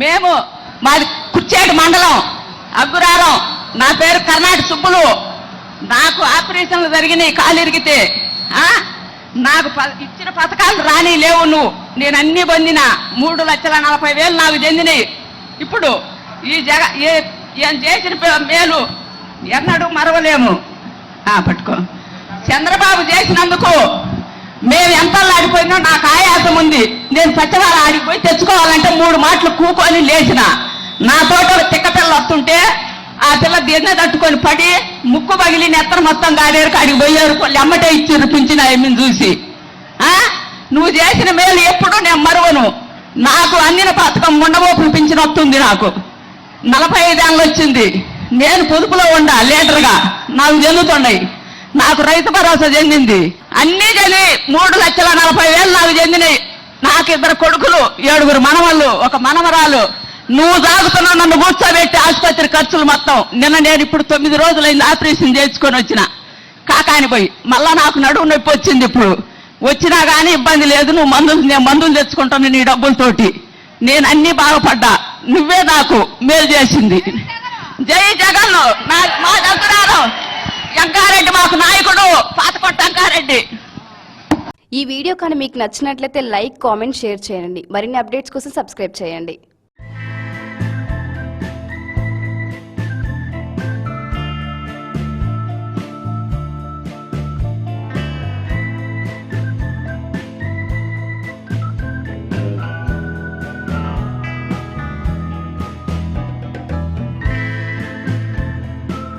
మేము మాది కుర్చేటి మండలం అగ్గురారం. నా పేరు కర్ణాటక సుబ్బులు. నాకు ఆపరేషన్లు జరిగినాయి కాలు ఇరిగితే. నాకు ఇచ్చిన పథకాలు రాని లేవు. నేను అన్ని పొందిన 3,40,000 నాకు చెందినాయి. ఇప్పుడు ఈ ఏం చేసిన మేలు ఎన్నడూ మరవలేము. పట్టుకో. చంద్రబాబు చేసినందుకు మేము ఎంత ఆడిపోయినా నాకు ఆయాసం ఉంది. నేను సత్యవారం ఆడిపోయి తెచ్చుకోవాలంటే 3 మాటలు కూకొని లేచిన. నా తోట తిక్క పిల్ల వస్తుంటే ఆ పిల్ల దీన్నే తట్టుకొని పడి ముక్కు పగిలి నెత్తర మొత్తం గాడేరు కాడికి పోయారు. ఎమ్మటే ఇచ్చి పింఛన్ ఆయమ్మని చూసి. నువ్వు చేసిన మేలు ఎప్పుడు నేను మరువను. నాకు అందిన పథకం ముండబోపులు పింఛన్ వస్తుంది. నాకు 45 ఏళ్ళు వచ్చింది. నేను పొదుపులో ఉండా లీడర్గా. నాకు చెందుతున్నాయి. నాకు రైతు భరోసా చెందింది. అన్నీ చెంది 3,40,000 నాకు చెందినాయి. నాకు 2 కొడుకులు, 7 మనవళ్ళు, 1 మనవరాలు. నువ్వు దాగుతున్నావు నన్ను కూర్చోబెట్టి ఆసుపత్రి ఖర్చులు మొత్తం. నేను ఇప్పుడు 9 రోజులైంది ఆపరేషన్ చేయించుకొని వచ్చిన. కాకాని పోయి మళ్ళా నాకు నడువు నొప్పి వచ్చింది. ఇప్పుడు వచ్చినా కానీ ఇబ్బంది లేదు. నేను మందులు తెచ్చుకుంటాను నీ డబ్బులతోటి. నేను అన్ని బాగుపడ్డా. నువ్వే నాకు మేలు చేసింది. జై జగన్. మా దగ్గర వెంకారెడ్డి మాకు నాయకుడు. పాతకొట్ట వెంకారెడ్డి. ఈ వీడియో కానీ మీకు నచ్చినట్లయితే లైక్, కామెంట్, షేర్ చేయండి. మరిన్ని అప్డేట్స్ కోసం సబ్స్క్రైబ్ చేయండి.